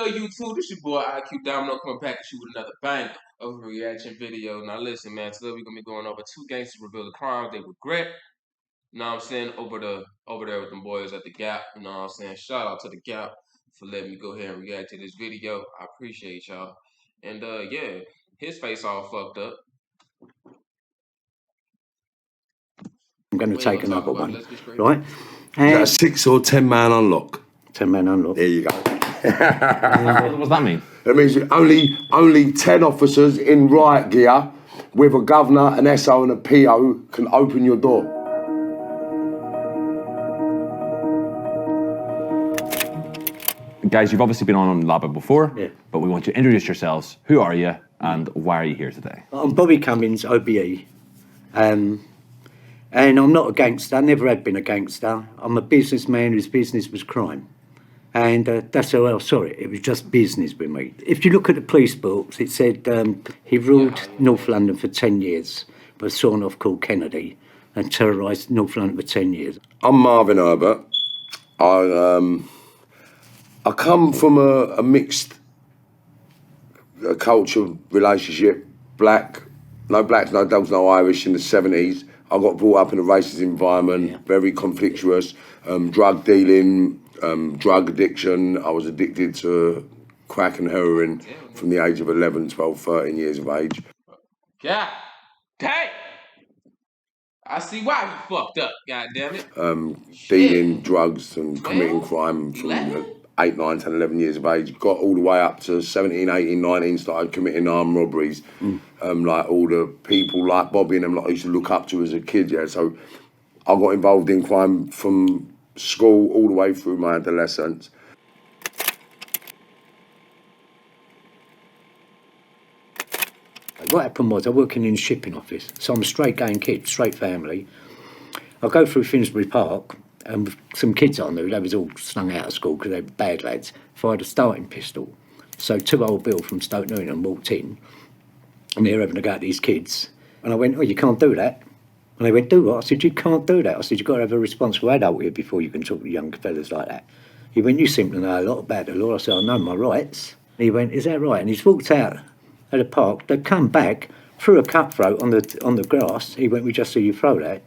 good, YouTube? This your boy iQDomino coming back at you with another bang of a reaction video. Now listen, man, today we're gonna be going over 2 gangsters reveal the crimes they regret. You know what I'm saying? Over there with them boys at the Gap. You know what I'm saying? Shout out to the Gap for letting me go ahead and react to this video. I appreciate y'all. And yeah, his face all fucked up. I'm going to take another one, right? And is that a 6 or 10 man unlock? 10 man unlock. There you go. What does that mean? That means only 10 officers in riot gear with a governor, an SO and a PO can open your door. Guys, you've obviously been on LADbible before, yeah, but we want you to introduce yourselves. Who are you and why are you here today? I'm Bobby Cummins, OBE. And I'm not a gangster, never had been a gangster. I'm a businessman whose business was crime. And that's how I saw it. It was just business with me. If you look at the police books, it said he ruled North London for 10 years, was sworn off called Kennedy, and terrorised North London for 10 years. I'm Marvin Herbert. I come from a mixed culture relationship. No blacks, no dogs, no Irish in the 70s. I got brought up in a racist environment, very conflictuous, drug dealing, drug addiction. I was addicted to crack and heroin from the age of 11, 12, 13 years of age. God dang! I see why you fucked up, god damn it. Dealing drugs and committing crime from 8, 9, 10, 11 years of age. Got all the way up to 17, 18, 19, started committing armed robberies. Like all the people like Bobby and them like I used to look up to as a kid, yeah. So I got involved in crime from school all the way through my adolescence. What happened was I work in the shipping office, so I'm a straight going kid, straight family. I go through Finsbury Park, and with some kids I knew, they was all slung out of school because they were bad lads, fired a starting pistol. So 2 old Bill from Stoke Newington walked in, and they're having a go at these kids. And I went, oh, you can't do that. And they went, do what? I said, you can't do that. I said, you've got to have a responsible adult here before you can talk to young fellas like that. He went, you seem to know a lot about the law. I said, I know my rights. And he went, is that right? And he's walked out at the park. They've come back, threw a cutthroat on the grass. He went, we just saw you throw that.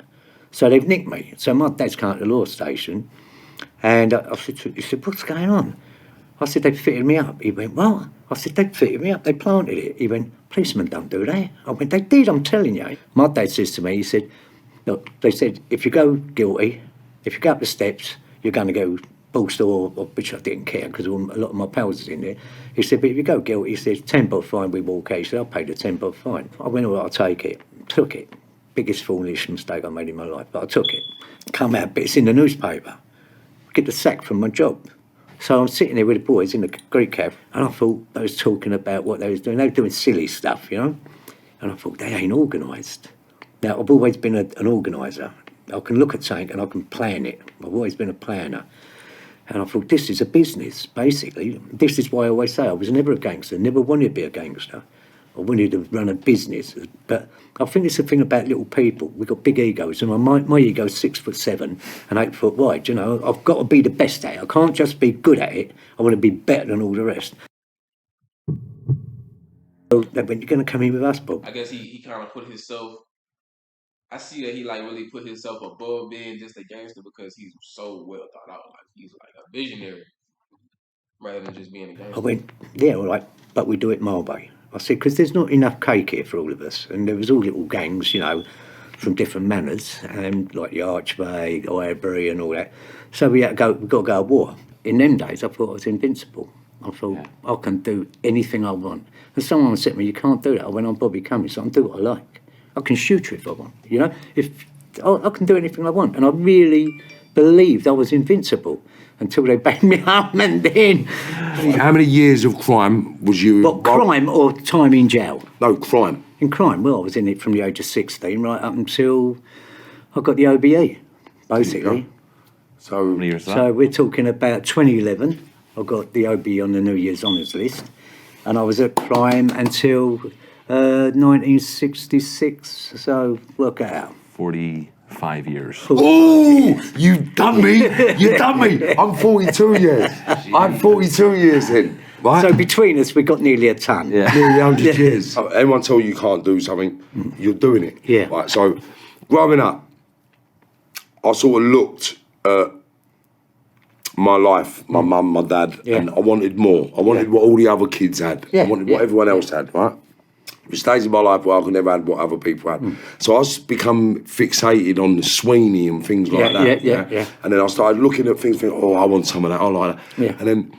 So they've nicked me. So my dad's come to the law station. And he said, what's going on? I said, they fitted me up. He went, what? I said, they fitted me up, they planted it. He went, policemen don't do that. I went, they did, I'm telling you. My dad says to me, he said, look, they said, if you go guilty, if you go up the steps, you're going to go Bolster or which I didn't care because a lot of my pals was in there. He said, but if you go guilty, he said, £10 fine, we walk out. He said, I'll pay the £10 fine. I went, all right, I'll take it. Took it. Biggest foolish mistake I made in my life, but I took it. Come out, but it's in the newspaper. Get the sack from my job. So I'm sitting there with the boys in the Greek cab, and I thought they was talking about what they was doing. They were doing silly stuff, you know? And I thought, they ain't organised. Now, I've always been an organiser. I can look at something and I can plan it. I've always been a planner. And I thought, this is a business, basically. This is why I always say I was never a gangster, never wanted to be a gangster. I wanted to run a business. But I think it's the thing about little people. We've got big egos, and my ego's 6'7" and 8 foot wide. You know, I've got to be the best at it. I can't just be good at it. I want to be better than all the rest. So they went, you're going to come in with us, Bob? I guess he kind of put himself. I see that he like really put himself above being just a gangster because he's so well thought out. Like he's like a visionary rather than just being a gangster. I went, yeah, all right, but we do it my way. I said, because there's not enough cake here for all of us. And there was all little gangs, you know, from different manners, and like the Archway, Ironbury and all that. So we've got to go to war. In them days, I thought I was invincible. I thought, I can do anything I want. And someone said to me, you can't do that. I went, I'm Bobby Cummins, so I can do what I like. I can shoot you if I want, you know? I can do anything I want. And I really believed I was invincible until they banged me up, and then... How many years of crime was you... What, crime or time in jail? No, crime. In crime, well, I was in it from the age of 16 right up until I got the OBE, basically. So, how many years so we're talking about 2011. I got the OBE on the New Year's Honours list, and I was at crime until 1966, so work it out. 45 years. Oh, you done me. You done me. I'm 42 years. I'm 42 years in. Right? So between us, we got nearly a ton. Yeah. Nearly 100 years. Anyone tell you can't do something, you're doing it. Yeah. Right, so growing up, I sort of looked at my life, my mum, my dad, and I wanted more. I wanted what all the other kids had. I wanted what everyone else had, right? There stage in my life where I could never have what other people had. So I become fixated on the Sweeney and things like that. Yeah. And then I started looking at things, thinking, oh, I want some of that, I like that. Yeah. And then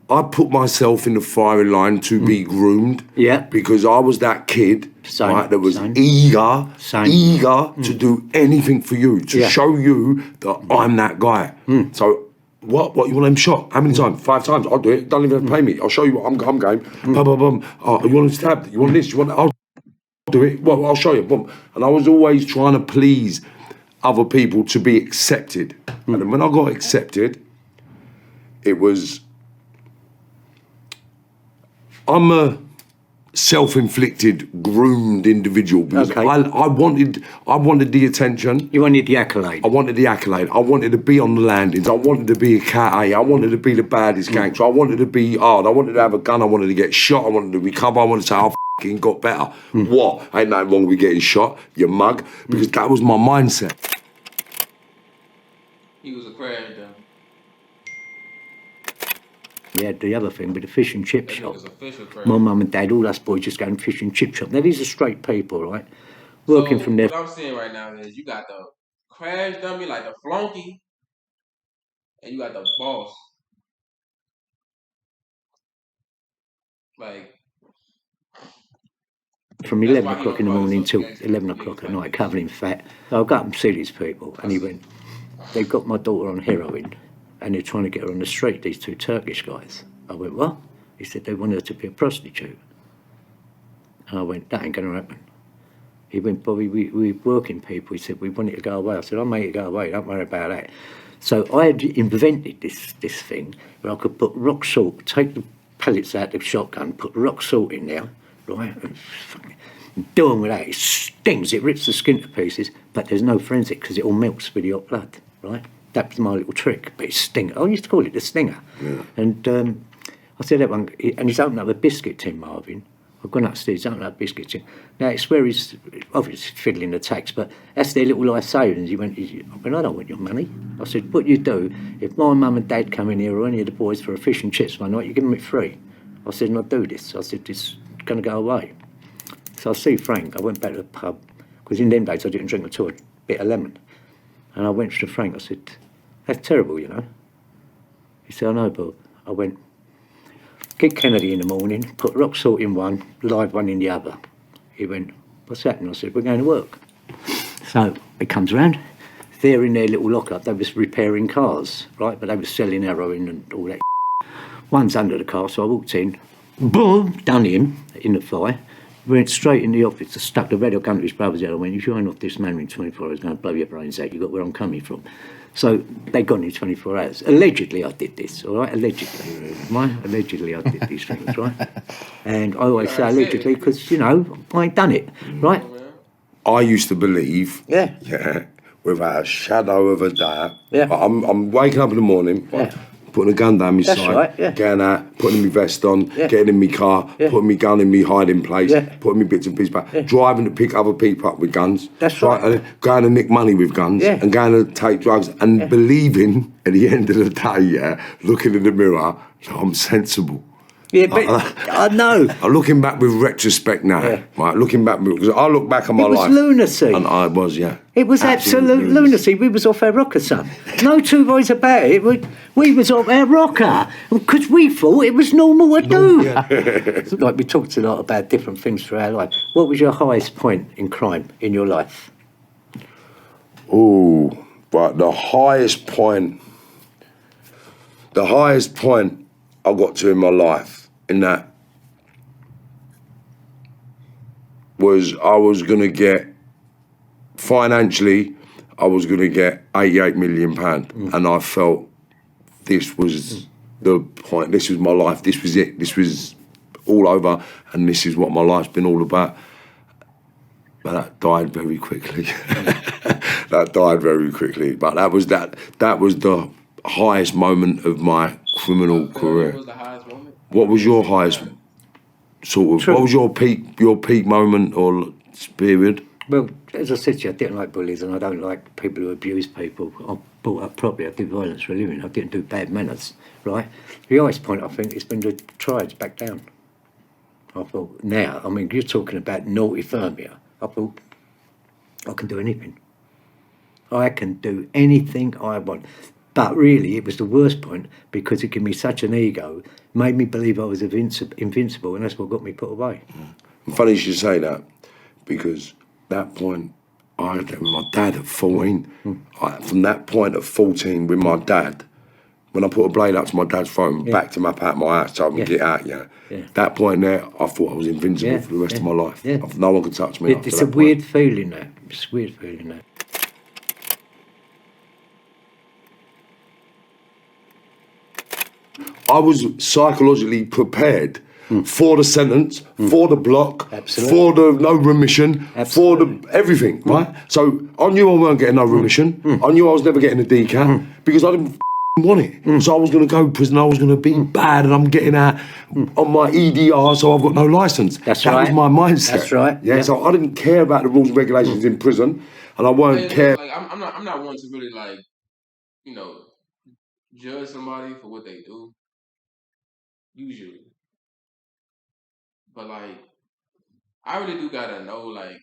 I put myself in the firing line to be groomed. Yeah. Because I was that kid right, that was Same. eager to do anything for you, to show you that I'm that guy. So what you want them shot? How many times? 5 times. I'll do it. Don't even have to pay me. I'll show you what I'm game. Bum, bum, bum. Oh, you want to stab? You want this? You want that? I'll do it. Well, I'll show you. Boom. And I was always trying to please other people to be accepted. And then when I got accepted, it was, I'm a self-inflicted, groomed individual because I wanted the attention. You wanted the accolade. I wanted the accolade. I wanted to be on the landings. I wanted to be a cat A. I wanted to be the baddest gangster. I wanted to be hard. I wanted to have a gun. I wanted to get shot. I wanted to recover. I wanted to say, I f***ing got better. What? Ain't nothing wrong with getting shot, you mug. Because that was my mindset. He was a crash dummy. We had the other thing with the fish and chip shop. Was official crash. My mum and dad, all us boys just going fish and chip shop. Now these are straight people, right? Working from there. What I'm seeing right now is you got the crash dummy, like the flunky, and you got the boss. Like From 11 o'clock in the morning till 11 o'clock at night, covered in fat. So I got up and see these people, and he went, they've got my daughter on heroin, and they're trying to get her on the street, these 2 Turkish guys. I went, what? He said, they want her to be a prostitute. And I went, that ain't going to happen. He went, Bobby, we're working people. He said, we want it to go away. I said, I'll make it go away, don't worry about that. So I had invented this thing where I could put rock salt, take the pellets out of the shotgun, put rock salt in there, right, and do them with that. It stings, it rips the skin to pieces, but there's no forensic because it all melts with the hot blood, right? That was my little trick, but it stinks. I used to call it the stinger. Yeah. And I said that one, and he's opened up a biscuit tin, Marvin. I've gone upstairs, opened up a biscuit tin. Now, it's where he's obviously fiddling the tax, but that's their little life savings. I went, I don't want your money. I said, what you do, if my mum and dad come in here or any of the boys for a fish and chips one night, you give them it free. I said, and I'll do this. I said, it's going to go away. So I see Frank. I went back to the pub, because in them days I didn't drink at all, a bit of lemon. And I went to Frank, I said, that's terrible, you know. He said, I know, Bob. I went, get Kennedy in the morning, put rock salt in one, live one in the other. He went, what's happening? I said, we're going to work. So it comes round. They're in their little lockup. They was repairing cars, right? But they was selling heroin and all that. One's under the car, so I walked in, boom, done him in the fire. Went straight in the office, stuck the radio gun to his brother's head. I went, if you ain't off this man in 24 hours, going to blow your brains out. You got where I'm coming from. So they got in 24 hours. Allegedly, I did this, all right? Allegedly. Right? Allegedly, I did these things, right? And I always say allegedly because, you know, I ain't done it, right? I used to believe, Yeah, without a shadow of a doubt, Yeah. I'm waking up in the morning, putting a gun down my That's side, right, yeah. getting out, putting my vest on, Yeah. getting in my car, Yeah. putting my gun in my hiding place, Yeah. putting my bits and pieces back, driving to pick other people up with guns. That's right. And going to nick money with guns, Yeah. and going to take drugs, and believing at the end of the day, looking in the mirror, I'm sensible. Yeah, but I know. I'm looking back with retrospect now, right? Looking back, because I look back on my life. It was lunacy. And I was, It was absolute lunacy. We was off our rocker, son. No two ways about it. We was off our rocker because we thought it was normal to do. Like we talked a lot about different things for our life. What was your highest point in crime in your life? Oh, but the highest point I got to in my life, in that, was I was going to get, financially, I was going to get £88 million. And I felt this was the point, this was my life, this was it, this was all over, and this is what my life's been all about. But that died very quickly. That died very quickly. But that was the highest moment of my criminal career. What was the highest What was your highest sort of? What was your peak moment or period? Well, as I said to you, I didn't like bullies and I don't like people who abuse people. I'm brought up properly. I did violence for a living. I didn't do bad manners, right? The highest point, I think, has been to try to back down. I thought, now, I mean, you're talking about naughty thermia. I thought, I can do anything. I can do anything I want. But really, it was the worst point because it gave me such an ego, made me believe I was invincible, and that's what got me put away. Funny you should say that, because that point, I had that with my dad at 14. From that point at 14 with my dad, when I put a blade up to my dad's throat and backed him up out of my house, told him to get out, that point there, I thought I was invincible for the rest of my life. No one could touch me. It's a weird feeling, that. It's a weird feeling, that. I was psychologically prepared for the sentence, for the block, for the no remission, for the everything, right? So I knew I weren't getting no remission. I knew I was never getting a decal because I didn't want it. So I was going to go to prison, I was going to be bad, and I'm getting out on my EDR, so I've got no licence. That was my mindset. That's right. Yeah, so I didn't care about the rules and regulations in prison, and I weren't care. Like, I'm not one to really, like, you know, judge somebody for what they do. Usually. But, like, I really do gotta know, like,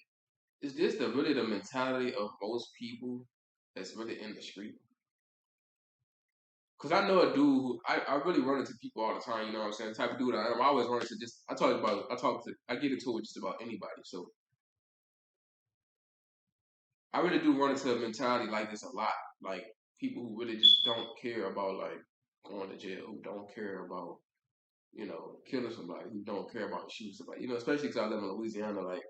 is this really the mentality of most people that's really in the street? Because I know a dude who, I really run into people all the time, you know what I'm saying? The type of dude I am. I always run into I get into it with just about anybody. So I really do run into a mentality like this a lot. Like, people who really just don't care about, like, going to jail, who don't care about, you know, killing somebody, who don't care about shooting somebody. You know, especially because I live in Louisiana, like,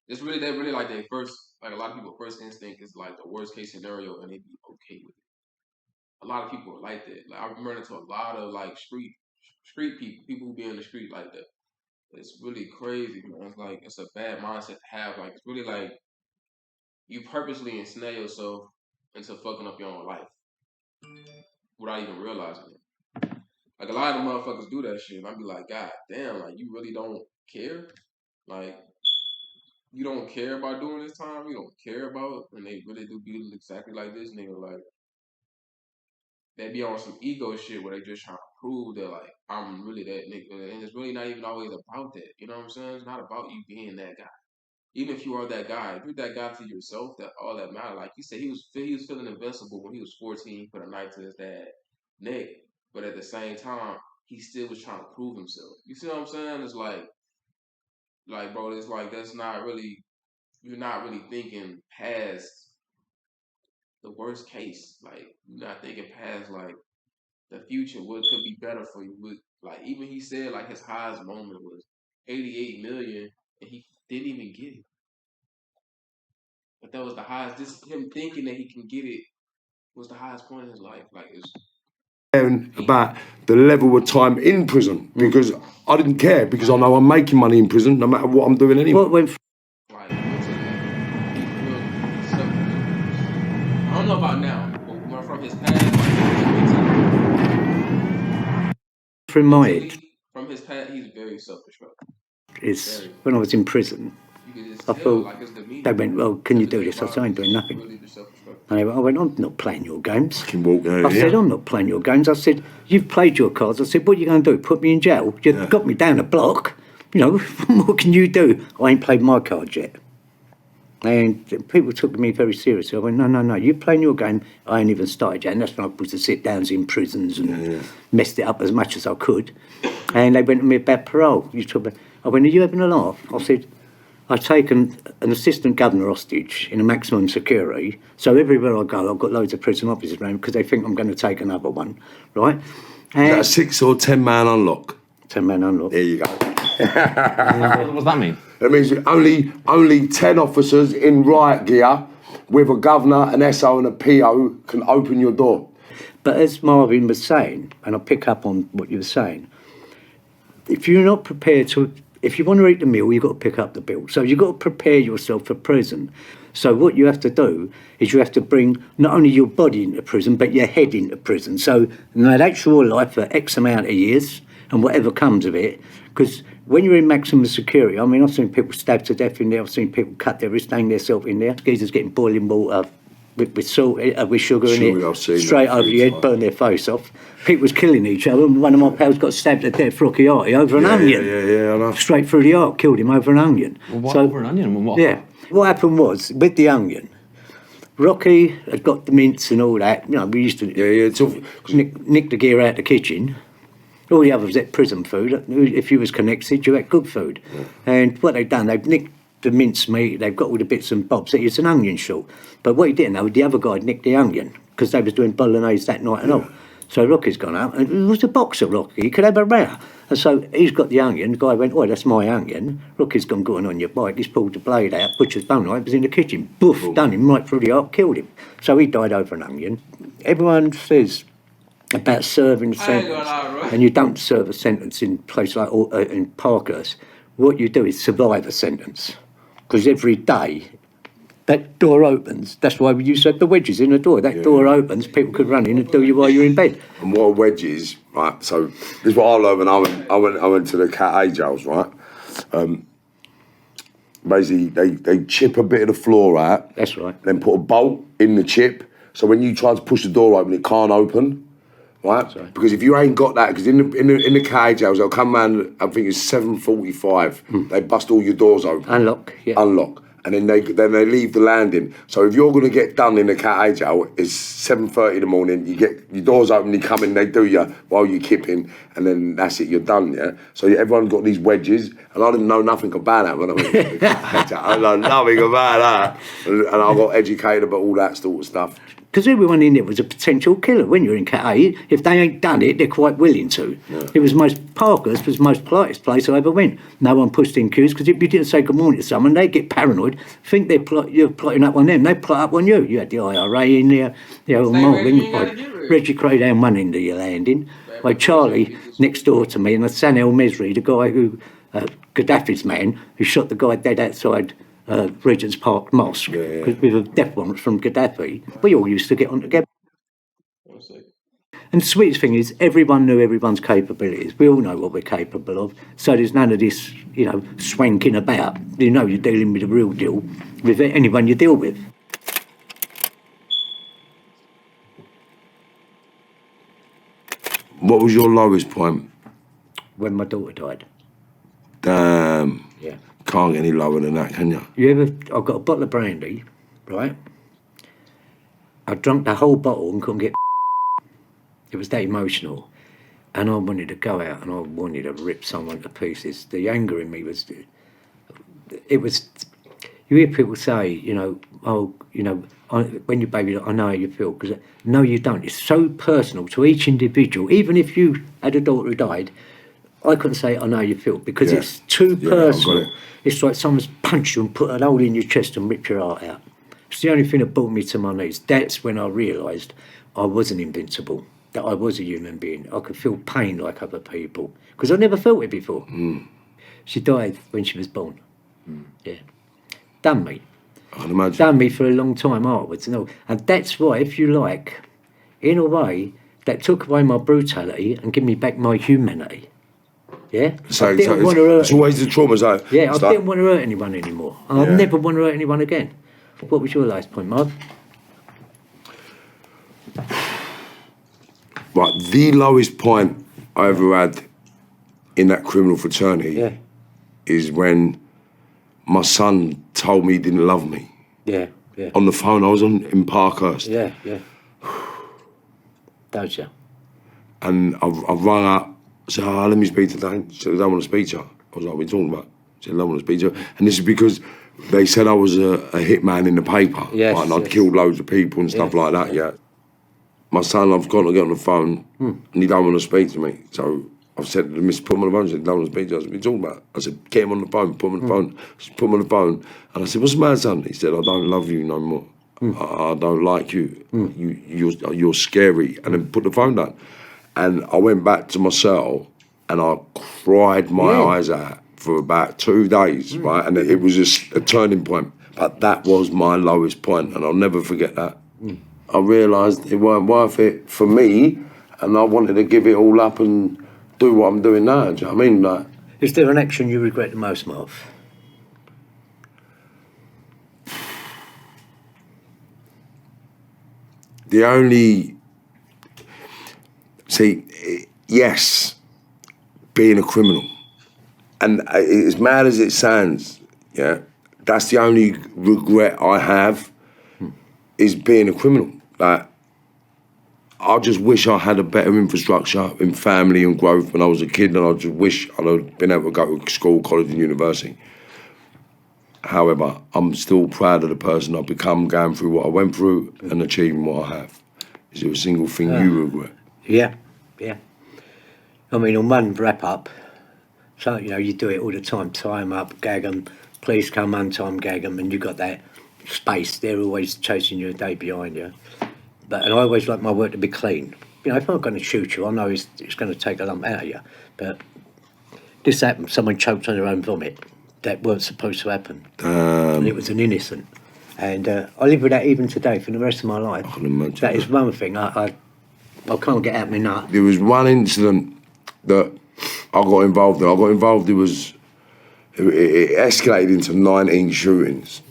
it's really, they really, like, they first, like, a lot of people first instinct is, like, the worst case scenario, and they be okay with it. A lot of people are like that. Like, I've run into a lot of, like, street people who be in the street like that. It's really crazy, man. It's like, it's a bad mindset to have. Like, it's really like you purposely ensnare yourself into fucking up your own life without even realizing it. Like, a lot of motherfuckers do that shit, and I'd be like, God damn, like, you really don't care? Like, you don't care about doing this time? You don't care about, and they really do be exactly like this nigga, like, they be on some ego shit where they just trying to prove that, like, I'm really that nigga. And it's really not even always about that. You know what I'm saying? It's not about you being that guy. Even if you are that guy, if you're that guy to yourself, that all that matter. Like you said, he was feeling invincible when he was 14. He put a knife to his dad's neck, but at the same time, he still was trying to prove himself. You see what I'm saying? It's like, bro, it's like that's not really. You're not really thinking past the worst case. Like, you're not thinking past, like, the future, what could be better for you. With, like, even he said, like, his highest moment was 88 million, and he didn't even get it. But that was the highest. Just him thinking that he can get it was the highest point in his life. Like, it's about the level of time in prison, because I didn't care, because I know I'm making money in prison no matter what I'm doing anyway. like, I don't know about now, but from his past, from my age, from his past, he's very selfish, bro. Is when I was in prison, I thought, like, they went, well, can you do this? I said, I ain't doing nothing. And I went, I'm not playing your games. I said, I'm not playing your games. I said, you've played your cards. I said, what are you going to do? Put me in jail? You've got me down a block. You know, what can you do? I ain't played my cards yet. And people took me very seriously. I went, no, you're playing your game. I ain't even started yet. And that's when I put the sit-downs in prisons and messed it up as much as I could. And they went to me about parole. I went, are you having a laugh? I said, I've taken an assistant governor hostage in a maximum security. So everywhere I go, I've got loads of prison officers around because they think I'm going to take another one, right? And is that a 6 or 10 man unlock? 10 man unlock. There you go. What does that mean? That means only 10 officers in riot gear with a governor, an SO and a PO can open your door. But as Marvin was saying, and I pick up on what you were saying, if you're not prepared to If you want to eat the meal, you've got to pick up the bill. So you've got to prepare yourself for prison. So what you have to do is you have to bring not only your body into prison, but your head into prison. So that's your life for X amount of years and whatever comes of it. Because when you're in maximum security, I mean, I've seen people stabbed to death in there. I've seen people cut their wrist, hang themselves in there. Geezers getting boiling water with salt, with sugar in it, straight over your head, burn their face off. People was killing each other. One of my pals got stabbed to death, Rocky Artie, over an onion. Yeah, I know. Straight through the heart, killed him over an onion. Well, over an onion? What? Yeah. What happened was, with the onion, Rocky had got the mince and all that. You know, we used to nick the gear out the kitchen. All the others ate prison food. If you was connected, you ate good food. Yeah. And what they'd done, they'd nicked the mince meat, they've got all the bits and bobs. It's an onion short. But what he didn't know, the other guy nicked the onion because they was doing bolognese that night and all. So Rocky's gone out, and it was a boxer, Rocky. He could have a row. And so he's got the onion. The guy went, "Oh, that's my onion." Rocky's gone on your bike. He's pulled the blade out, butcher's bone knife, was in the kitchen. Boof, done him right through the heart, killed him. So he died over an onion. Everyone says about serving a sentence, and you don't serve a sentence in place like in Parkhurst. What you do is survive a sentence, because every day that door opens. That's why you said the wedges in the door. That door opens, people could run in and do you while you're in bed. And what are wedges, right? So this is what I learned when I went to the Cat A jails, right? Basically, they chip a bit of the floor out. That's right. Then put a bolt in the chip, so when you try to push the door open, it can't open, right? Sorry. Because if you ain't got that, because in the Cat A jails, they'll come round, I think it's 7:45. They bust all your doors open. Unlock. And then they leave the landing. So if you're going to get done in the Cat A jail, it's 7:30 in the morning. You get your doors open, you come in, they do you while you're kipping, and then that's it. You're done. Yeah. So everyone's got these wedges, and I didn't know nothing about that when I went to the Cat A jail. I know nothing about that, and I got educated about all that sort of stuff. Because everyone in there was a potential killer. When you're in Cat A, if they ain't done it, they're quite willing to. Yeah. It was Parkhurst was the most politest place I ever went. No one pushed in queues, because if you didn't say good morning to someone, they get paranoid, think you're plotting up on them. They plot up on you. You had the IRA in there, the old Reggie Cray down one end of your landing. Like Charlie next door to me, and Hassan El Mesri, the guy who, Gaddafi's man, who shot the guy dead outside Regent's Park Mosque, with a death warrant from Gaddafi. We all used to get on together. And the sweetest thing is, everyone knew everyone's capabilities. We all know what we're capable of. So there's none of this, swanking about. You know you're dealing with the real deal with anyone you deal with. What was your lowest point? When my daughter died. Damn. Yeah. Can't get any lower than that, can you? I've got a bottle of brandy, right? I drank the whole bottle and couldn't get. It was that emotional. And I wanted to go out and I wanted to rip someone to pieces. The anger in me was. It was. You hear people say, when you're baby, I know how you feel. Because no, you don't. It's so personal to each individual. Even if you had a daughter who died, I couldn't say I know how you feel, because it's too personal. It's like someone's punched you and put a hole in your chest and ripped your heart out. It's the only thing that brought me to my knees. That's when I realised I wasn't invincible, that I was a human being. I could feel pain like other people, because I never felt it before. She died when she was born. Yeah. Done me. I can imagine. Done me for a long time afterwards. And that's why, if you like, in a way, that took away my brutality and gave me back my humanity. Yeah? So it's always the trauma zone. Yeah, I didn't want to hurt anyone anymore. And I'll never want to hurt anyone again. What was your last point, Mark? Right, the lowest point I ever had in that criminal fraternity is when my son told me he didn't love me. Yeah. On the phone, I was in Parkhurst. Yeah. Don't you? And I rang up. I said, let me speak to Dan. She said, I don't want to speak to her. I was like, what are you talking about? She said, I don't want to speak to her. And this is because they said I was a hitman in the paper. Yes, and I'd killed loads of people and stuff like that, My son, I've got to get on the phone, and he don't want to speak to me. So I've said to Mr. Put him on the phone. He said, don't want to speak to you. I said, what are you talking about? I said, get him on the phone, put him on the phone. Just put him on the phone. And I said, what's the matter, son? He said, I don't love you no more. I don't like you. You're scary. And then put the phone down. And I went back to my cell and I cried my eyes out. for about 2 days, right? And it was a turning point. But that was my lowest point, and I'll never forget that. I realised it weren't worth it for me, and I wanted to give it all up and do what I'm doing now. Do you know what I mean? Like, is there an action you regret the most, Marv? the only... See, yes, being a criminal. And as mad as it sounds, yeah, that's the only regret I have is being a criminal. Like, I just wish I had a better infrastructure in family and growth when I was a kid, and I just wish I'd have been able to go to school, college and university. However, I'm still proud of the person I've become, going through what I went through and achieving what I have. Is there a single thing you regret? Yeah. I mean, on one wrap up, so, you know, you do it all the time, tie them up, gag them, please come untime, gag them, and you got that space. They're always chasing you a day behind you. And I always like my work to be clean. You know, if I'm going to shoot you, I know it's going to take a lump out of you. But this happened, someone choked on their own vomit. That weren't supposed to happen. And it was an innocent. And I live with that even today for the rest of my life. I can imagine that is one thing I can't get out of my nut. There was one incident that I got involved in. It escalated into 19 shootings.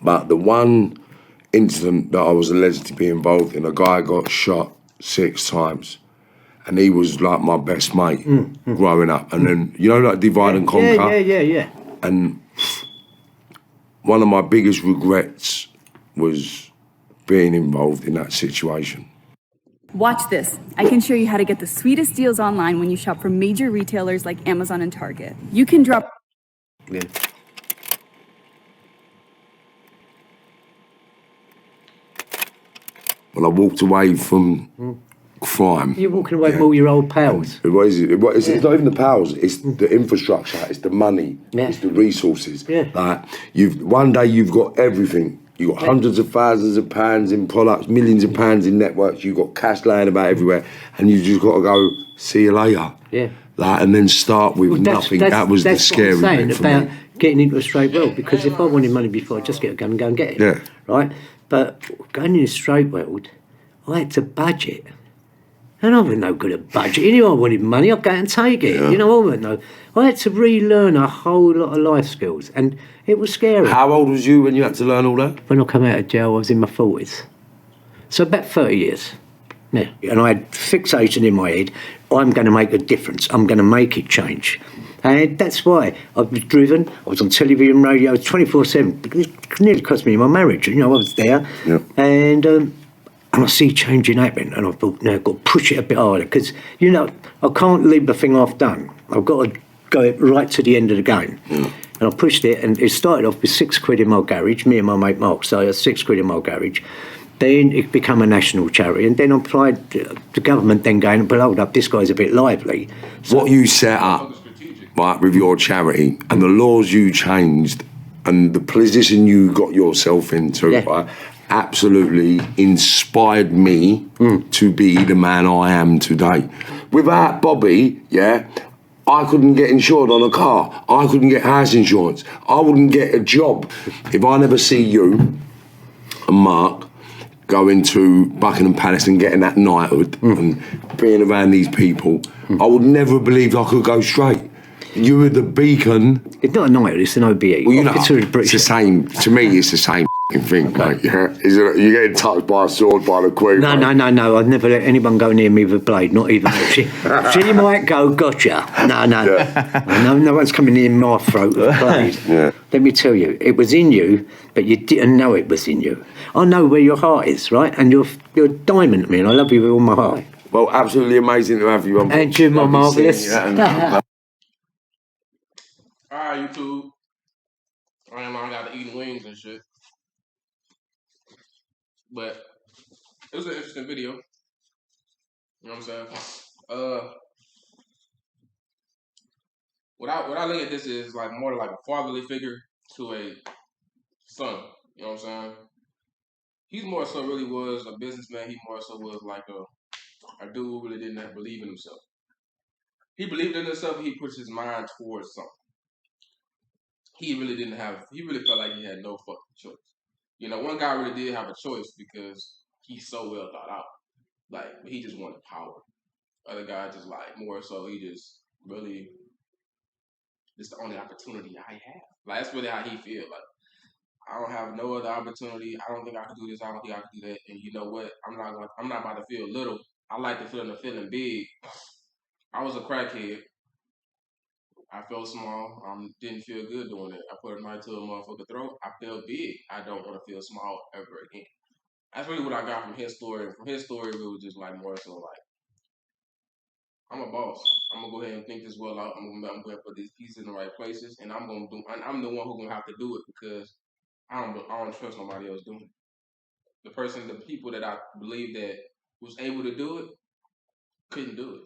But the one incident that I was alleged to be involved in, a guy got shot 6 times. And he was like my best mate growing up. And then, you know, like divide and conquer? Yeah. And one of my biggest regrets was being involved in that situation. Watch this. I can show you how to get the sweetest deals online when you shop from major retailers like Amazon and Target. You can drop... Yeah. When I walked away from crime... You're walking away from all your old pals. It's not even the pals, it's the infrastructure, it's the money, it's the resources. Yeah. Like, one day you've got everything. You've got hundreds of thousands of pounds in products, millions of pounds in networks, you've got cash laying about everywhere, and you've just got to go, see you later. Yeah. Like, and then start with nothing. That was the scary thing for me. Getting into a straight world, because if I wanted money before, I'd just get a gun and go and get it. Yeah. Right? But going in a straight world, I had to budget. And I was no good at budgeting. I wanted money, I'd go out and take it. Yeah. You know, I had to relearn a whole lot of life skills, and it was scary. How old was you when you had to learn all that? When I come out of jail, I was in my 40s. So about 30 years. Yeah. And I had fixation in my head, I'm going to make a difference, I'm going to make it change. And that's why I was driven, I was on television, radio, 24/7. It nearly cost me my marriage, you know, I was there. Yeah. And I see changing happening, and I thought, now I've got to push it a bit harder, because, you know, I can't leave the thing half done. I've got to go right to the end of the game. And I pushed it, and it started off with £6 in my garage, me and my mate Mark, so I had £6 in my garage. Then it became a national charity, and then I applied the government then going, but hold up, this guy's a bit lively. So what you set up, right, with your charity, and the laws you changed, and the position you got yourself into, right, absolutely inspired me to be the man I am today. Without Bobby, I couldn't get insured on a car. I couldn't get house insurance. I wouldn't get a job. If I never see you and Mark going to Buckingham Palace and getting that knighthood and being around these people, I would never believe I could go straight. You were the beacon. It's not a knighthood, it's an OBE. Well, you know, it's the same. To me, it's the same thing, mate. Yeah? You're getting touched by a sword by the Queen. No. I'd never let anyone go near me with a blade, not even she might go, gotcha. No one's coming near my throat with a blade. Yeah. Let me tell you, it was in you, but you didn't know it was in you. I know where your heart is, right? And you're a diamond to me, and I love you with all my heart. Well, absolutely amazing to have you on. And you, my marvellous. Alright, YouTube. I got to eating wings and shit. But it was an interesting video. You know what I'm saying? What I look at this is like more like a fatherly figure to a son. You know what I'm saying? He's more so really was a businessman. He more so was like a dude who really didn't believe in himself. He believed in himself. He pushed his mind towards something. he really felt like he had no fucking choice. You know, one guy really did have a choice because he's so well thought out. Like, he just wanted power. Other guy just like more so he just really, this the only opportunity I have. Like, that's really how he feel. Like, I don't have no other opportunity. I don't think I can do this. I don't think I can do that. And you know what? I'm not about to feel little. I like the feeling big. I was a crackhead. I felt small. Didn't feel good doing it. I put a knife to a motherfucker throat. I felt big. I don't want to feel small ever again. That's really what I got from his story. From his story, it was just like more so like, I'm a boss. I'm gonna go ahead and think this well out. I'm gonna put these pieces in the right places, and I'm the one who's gonna have to do it because I don't trust nobody else doing it. The people that I believe that was able to do it couldn't do it.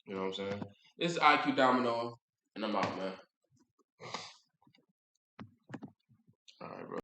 You know what I'm saying? This is iQDomino, and I'm out, man. All right, bro.